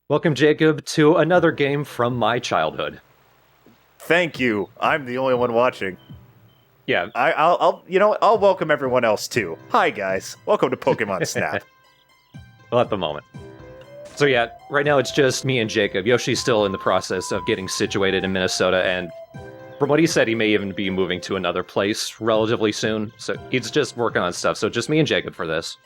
Welcome, Jacob, to another game from my childhood. Thank you. I'm the only one watching. Yeah, I'll welcome everyone else too. Hi guys, welcome to Pokemon Snap. well, at the moment. So yeah, right now it's just me and Jacob. Yoshi's still in the process of getting situated in Minnesota, and from what he said, he may even be moving to another place relatively soon. So he's just working on stuff, so just me and Jacob for this.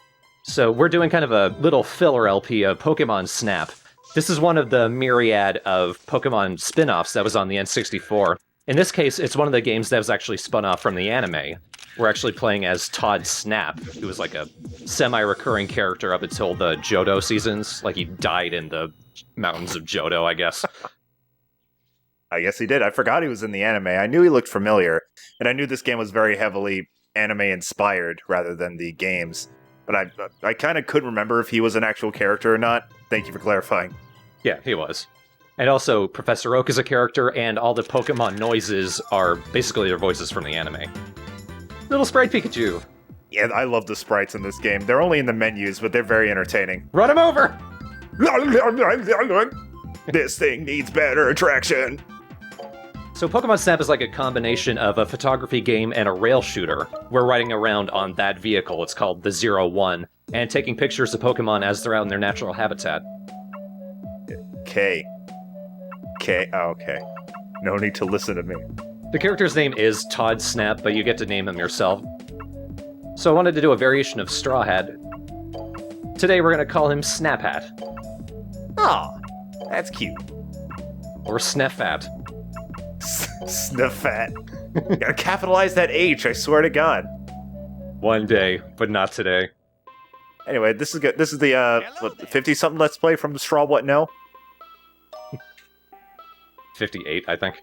So we're doing kind of a little filler LP of Pokemon Snap. This is one of the myriad of Pokemon spin-offs that was on the N64. In this case, it's one of the games that was actually spun off from the anime. We're actually playing as Todd Snap, who was like a semi-recurring character up until the Johto seasons. Like, he died in the mountains of Johto, I guess. I guess he did. I forgot he was in the anime. I knew he looked familiar, and I knew this game was very heavily anime-inspired rather than the games. But I kind of couldn't remember if he was an actual character or not. Thank you for clarifying. Yeah, he was. And also, Professor Oak is a character, and all the Pokemon noises are basically their voices from the anime. Little Sprite Pikachu! Yeah, I love the sprites in this game. They're only in the menus, but they're very entertaining. Run him over! This thing needs better attraction. So Pokemon Snap is like a combination of a photography game and a rail shooter. We're riding around on that vehicle, it's called the 01, and taking pictures of Pokemon as they're out in their natural habitat. Okay. No need to listen to me. The character's name is Todd Snap, but you get to name him yourself. So I wanted to do a variation of Straw Hat. Today we're going to call him Snap Hat. Aw, that's cute. Or Sniff Hat. Sniffat. Gotta capitalize that H, I swear to God. One day, but not today. Anyway, this is good. This is the 50-something Let's Play from TheStrawhatNO. 58, I think.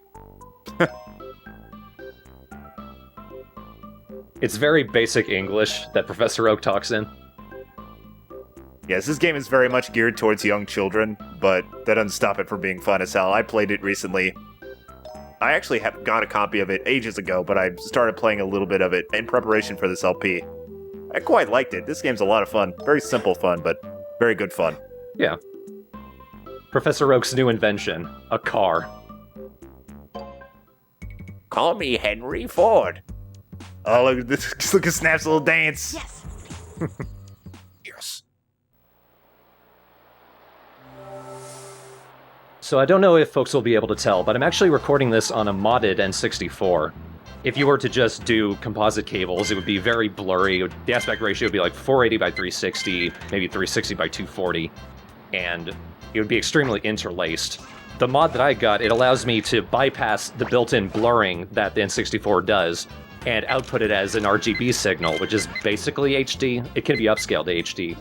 It's very basic English that Professor Oak talks in. Yes, this game is very much geared towards young children, but that doesn't stop it from being fun as hell. I played it recently. I actually got a copy of it ages ago, but I started playing a little bit of it in preparation for this LP. I quite liked it. This game's a lot of fun. Very simple fun, but very good fun. Yeah. Professor Oak's new invention, a car. Call me Henry Ford. Oh, look at this. Just look at Snap's little dance. Yes. Yes. So I don't know if folks will be able to tell, but I'm actually recording this on a modded N64. If you were to just do composite cables, it would be very blurry. The aspect ratio would be like 480 by 360, maybe 360 by 240, and it would be extremely interlaced. The mod that I got, it allows me to bypass the built-in blurring that the N64 does, and output it as an RGB signal, which is basically HD. It can be upscaled to HD.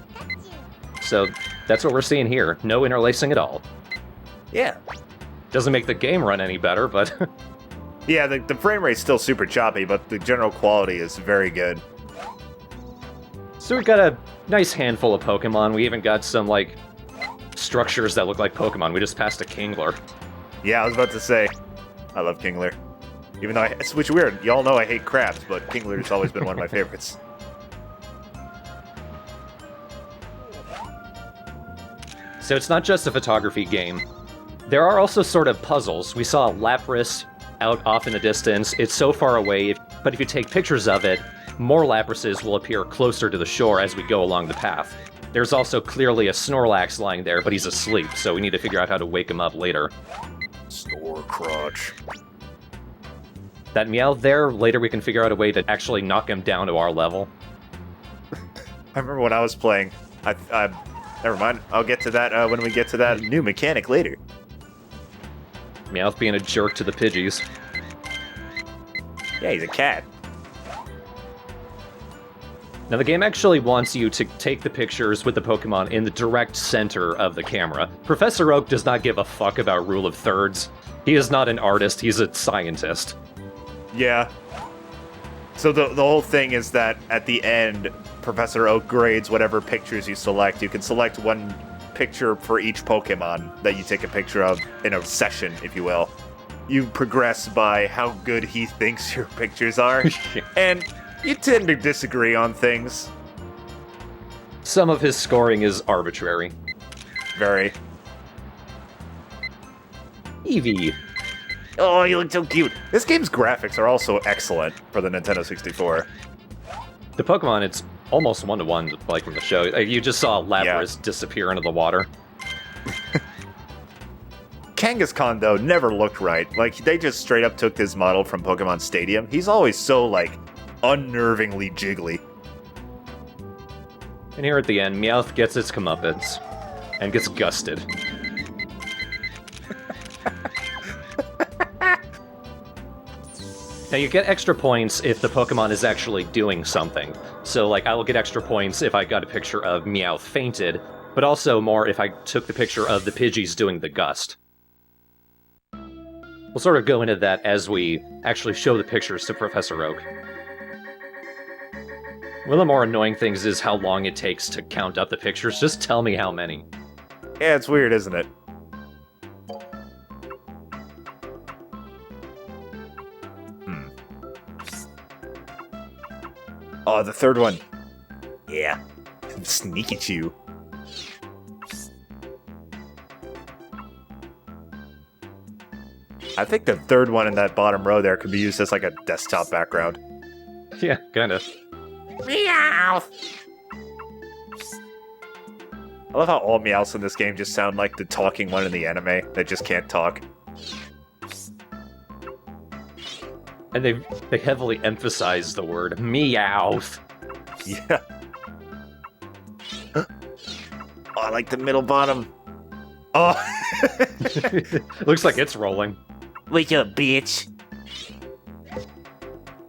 So that's what we're seeing here. No interlacing at all. Yeah. Doesn't make the game run any better, but... Yeah, the frame rate's still super choppy, but the general quality is very good. So we've got a nice handful of Pokemon. We even got some, like, structures that look like Pokemon. We just passed a Kingler. Yeah, I was about to say, I love Kingler. Even though it's which weird, y'all know I hate crabs, but Kingler's always been one of my favorites. So it's not just a photography game. There are also sort of puzzles. We saw Lapras out off in the distance. It's so far away, but if you take pictures of it, more Laprases will appear closer to the shore as we go along the path. There's also clearly a Snorlax lying there, but he's asleep, so we need to figure out how to wake him up later. Snore crotch. That Meowth there, later we can figure out a way to actually knock him down to our level. I remember when I was playing, never mind, I'll get to that when we get to that new mechanic later. Meowth being a jerk to the Pidgeys. Yeah, he's a cat. Now the game actually wants you to take the pictures with the Pokemon in the direct center of the camera. Professor Oak does not give a fuck about rule of thirds. He is not an artist, he's a scientist. Yeah. So the whole thing is that at the end, Professor Oak grades whatever pictures you select. You can select one picture for each Pokemon that you take a picture of in a session, if you will. You progress by how good he thinks your pictures are, and you tend to disagree on things. Some of his scoring is arbitrary. Very. Eevee. Oh, you look so cute. This game's graphics are also excellent for the Nintendo 64. The Pokemon, it's almost one-to-one, like from the show. You just saw Lapras disappear into the water. Kangaskhan, though, never looked right. Like, they just straight up took this model from Pokemon Stadium. He's always so, like, unnervingly jiggly. And here at the end, Meowth gets its comeuppance and gets gusted. Now, you get extra points if the Pokemon is actually doing something. So, like, I will get extra points if I got a picture of Meowth fainted, but also more if I took the picture of the Pidgeys doing the gust. We'll sort of go into that as we actually show the pictures to Professor Oak. One of the more annoying things is how long it takes to count up the pictures. Just tell me how many. Yeah, it's weird, isn't it? Oh, the third one. Yeah. Sneaky Chew. I think the third one in that bottom row there could be used as like a desktop background. Yeah, kinda. Meow! I love how all Meowths in this game just sound like the talking one in the anime that just can't talk. And they heavily emphasize the word Meowth. Yeah. Oh, I like the middle bottom. Oh! Looks like it's rolling. Wake up, bitch!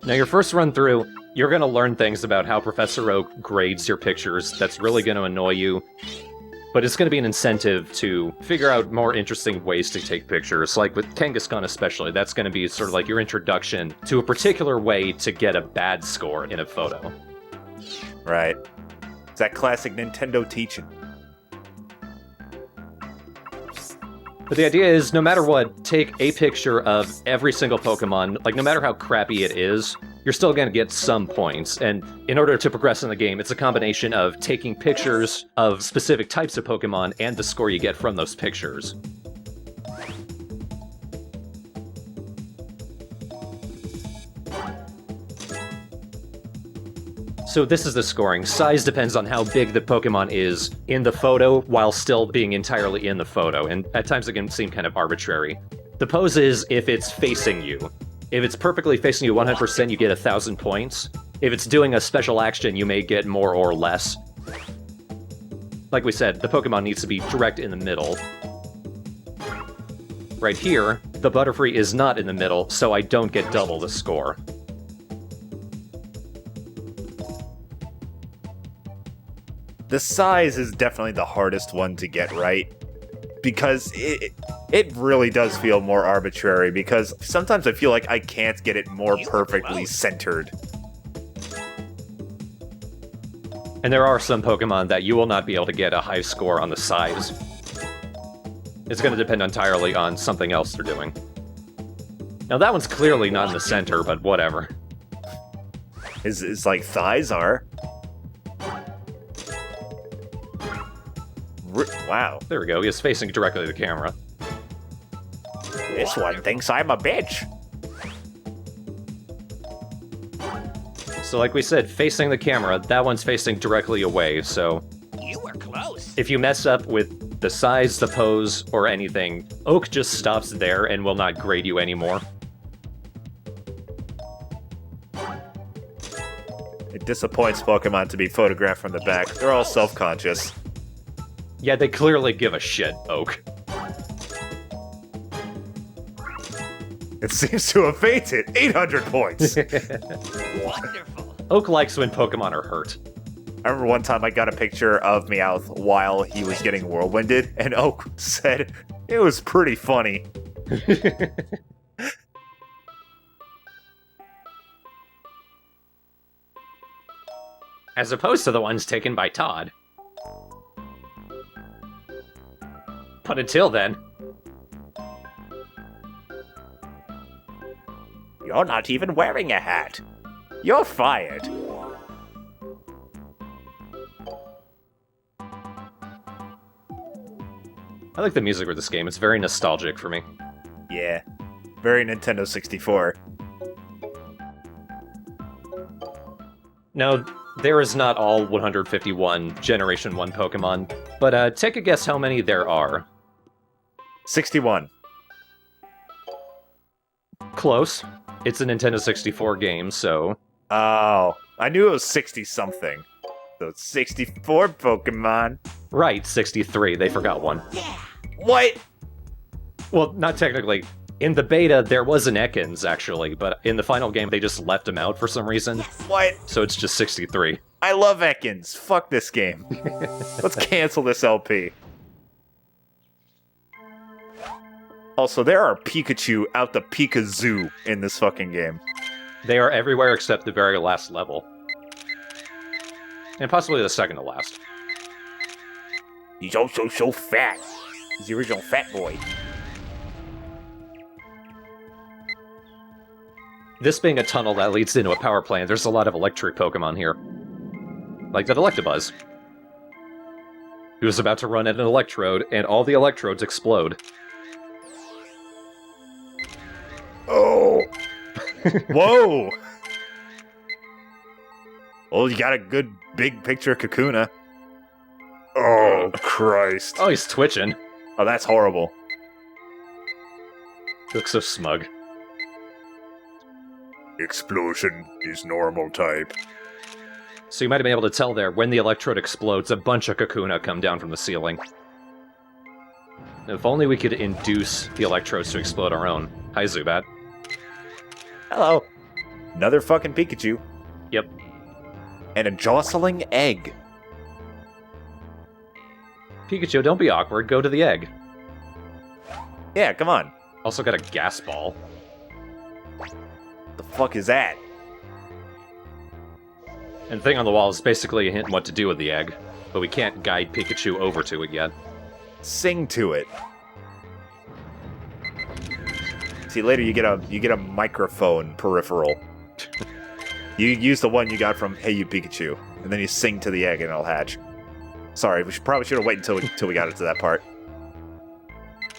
Now, your first run through, you're going to learn things about how Professor Oak grades your pictures. That's really going to annoy you. But it's going to be an incentive to figure out more interesting ways to take pictures. Like with Kangaskhan especially, that's going to be sort of like your introduction to a particular way to get a bad score in a photo. Right. It's that classic Nintendo teaching. But the idea is, no matter what, take a picture of every single Pokemon. Like, no matter how crappy it is, you're still going to get some points. And in order to progress in the game, it's a combination of taking pictures of specific types of Pokemon and the score you get from those pictures. So this is the scoring. Size depends on how big the Pokemon is in the photo while still being entirely in the photo, and at times it can seem kind of arbitrary. The pose is if it's facing you. If it's perfectly facing you 100%, you get 1,000 points. If it's doing a special action, you may get more or less. Like we said, the Pokemon needs to be direct in the middle. Right here, the Butterfree is not in the middle, so I don't get double the score. The size is definitely the hardest one to get right, because it really does feel more arbitrary, because sometimes I feel like I can't get it more perfectly centered. And there are some Pokemon that you will not be able to get a high score on the size. It's going to depend entirely on something else they're doing. Now that one's clearly not in the center, but whatever. It's like thighs are. Wow. There we go, he's facing directly to the camera. This one thinks I'm a bitch. So like we said, facing the camera, that one's facing directly away, so... You were close. If you mess up with the size, the pose, or anything, Oak just stops there and will not grade you anymore. It disappoints Pokemon to be photographed from the back. They're all self-conscious. Yeah, they clearly give a shit, Oak. It seems to have fainted. 800 points. Wonderful. Oak likes when Pokemon are hurt. I remember one time I got a picture of Meowth while he was getting whirlwinded, and Oak said it was pretty funny. As opposed to the ones taken by Todd. But until then... You're not even wearing a hat. You're fired. I like the music for this game, it's very nostalgic for me. Yeah. Very Nintendo 64. Now, there is not all 151 Generation 1 Pokemon, but take a guess how many there are. 61. Close. It's a Nintendo 64 game, so... Oh, I knew it was 60-something. So it's 64 Pokemon. Right, 63. They forgot one. What? Well, not technically. In the beta, there was an Ekans, actually, but in the final game, they just left him out for some reason. What? So it's just 63. I love Ekans. Fuck this game. Let's cancel this LP. Also, there are Pikachu out the Pikazoo in this fucking game. They are everywhere except the very last level. And possibly the second to last. He's also so fat. He's the original fat boy. This being a tunnel that leads into a power plant, there's a lot of electric Pokemon here. Like that Electabuzz. He was about to run at an electrode, and all the electrodes explode. Oh! Whoa! Well, you got a good big picture of Kakuna. Oh, Christ. Oh, he's twitching. Oh, that's horrible. He looks so smug. Explosion is normal type. So you might have been able to tell there, when the electrode explodes, a bunch of Kakuna come down from the ceiling. If only we could induce the electrodes to explode our own. Hi, Zubat. Hello. Another fucking Pikachu. Yep. And a jostling egg. Pikachu, don't be awkward, go to the egg. Yeah, come on. Also got a gas ball. The fuck is that? And the thing on the wall is basically a hint what to do with the egg, but we can't guide Pikachu over to it yet. Sing to it. See, later you get a microphone peripheral. You use the one you got from Hey You Pikachu, and then you sing to the egg and it'll hatch. Sorry, probably should have waited until we got into that part.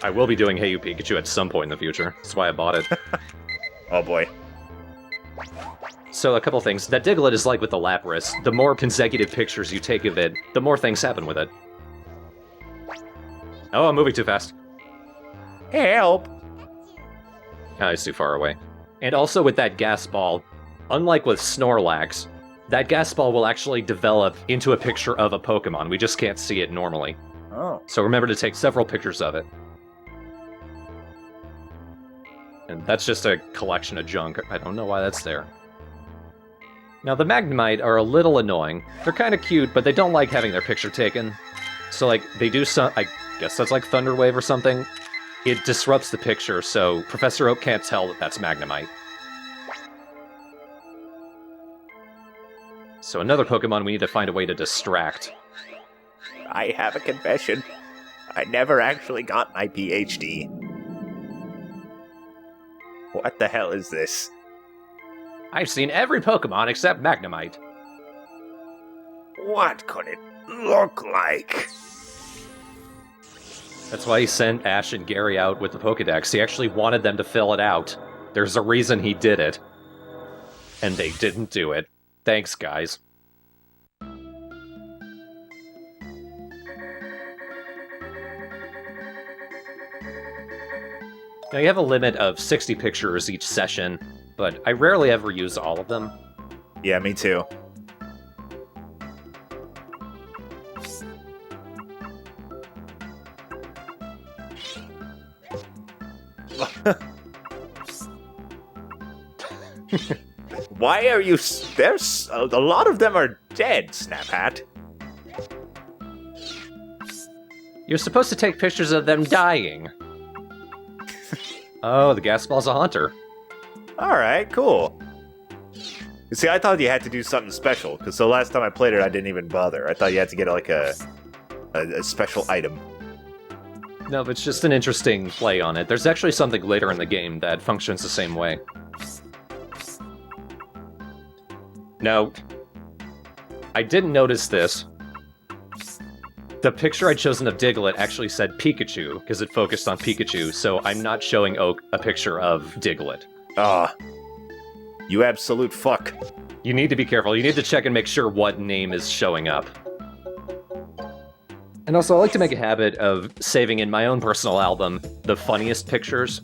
I will be doing Hey You Pikachu at some point in the future. That's why I bought it. Oh boy. So, a couple things. That Diglett is like with the Lapras. The more consecutive pictures you take of it, the more things happen with it. Oh, I'm moving too fast. Help! Ah, it's too far away. And also with that gas ball, unlike with Snorlax, that gas ball will actually develop into a picture of a Pokemon. We just can't see it normally. Oh. So remember to take several pictures of it. And that's just a collection of junk. I don't know why that's there. Now, the Magnemite are a little annoying. They're kind of cute, but they don't like having their picture taken. So, like, they do some... I guess that's like Thunder Wave or something. It disrupts the picture, so Professor Oak can't tell that that's Magnemite. So another Pokemon we need to find a way to distract. I have a confession. I never actually got my PhD. What the hell is this? I've seen every Pokemon except Magnemite. What could it look like? That's why he sent Ash and Gary out with the Pokedex. He actually wanted them to fill it out. There's a reason he did it. And they didn't do it. Thanks, guys. Now, you have a limit of 60 pictures each session, but I rarely ever use all of them. Yeah, me too. Why are you... There's... A lot of them are dead, Snaphat. You're supposed to take pictures of them dying. Oh, the gas ball's a hunter. Alright, cool. You see, I thought you had to do something special, because the last time I played it, I didn't even bother. I thought you had to get, like, a special item. No, but it's just an interesting play on it. There's actually something later in the game that functions the same way. Now, I didn't notice this, The picture I'd chosen of Diglett actually said Pikachu, because it focused on Pikachu, so I'm not showing Oak a picture of Diglett. Ah. You absolute fuck. You need to be careful. You need to check and make sure what name is showing up. And also, I like to make a habit of saving in my own personal album the funniest pictures.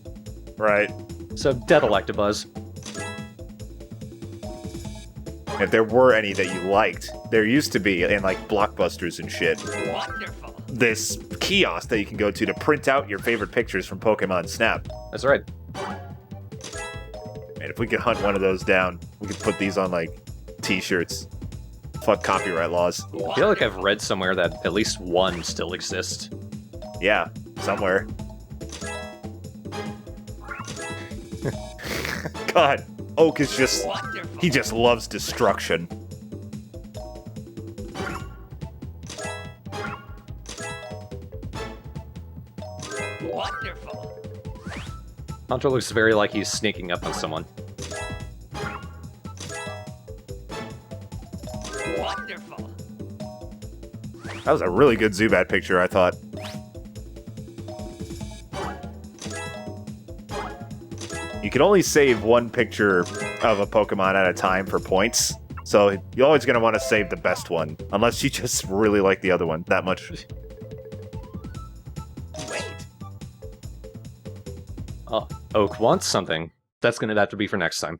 Right. So, Dead Electabuzz. If there were any that you liked, there used to be in like Blockbusters and shit. Wonderful. This kiosk that you can go to print out your favorite pictures from Pokemon Snap. That's right. And if we could hunt one of those down, we could put these on like t-shirts. Fuck copyright laws. I feel like I've read somewhere that at least one still exists. Yeah, somewhere. God, Oak is just... Wonderful. He just loves destruction. Wonderful. Hunter looks very like he's sneaking up on someone. Wonderful. That was a really good Zubat picture, I thought. You can only save one picture of a Pokemon at a time for points, so you're always going to want to save the best one, unless you just really like the other one that much. Wait. Oh, Oak wants something. That's going to have to be for next time.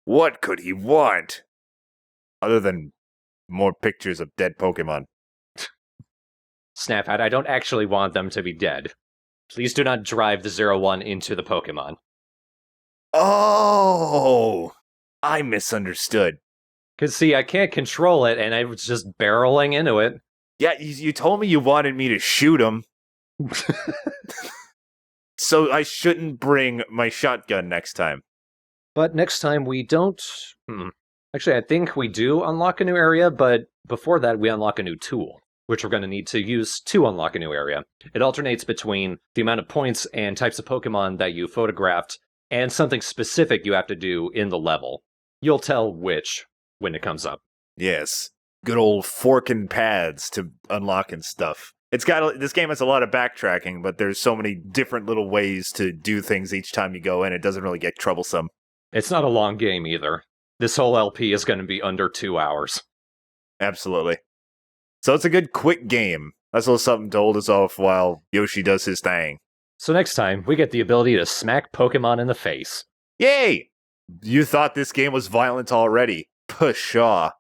What could he want? Other than more pictures of dead Pokemon. Snaphat, I don't actually want them to be dead. Please do not drive the 0-1 into the Pokemon. Oh! I misunderstood. Because, see, I can't control it, and I was just barreling into it. Yeah, you told me you wanted me to shoot him. So I shouldn't bring my shotgun next time. But next time we don't... Actually, I think we do unlock a new area, but before that we unlock a new tool, which we're going to need to use to unlock a new area. It alternates between the amount of points and types of Pokemon that you photographed and something specific you have to do in the level. You'll tell which when it comes up. Yes. Good old forking paths to unlocking stuff. This game has a lot of backtracking, but there's so many different little ways to do things each time you go in, it doesn't really get troublesome. It's not a long game either. This whole LP is going to be under 2 hours. Absolutely. So it's a good quick game. That's a little something to hold us off while Yoshi does his thing. So next time, we get the ability to smack Pokemon in the face. Yay! You thought this game was violent already. Pshaw.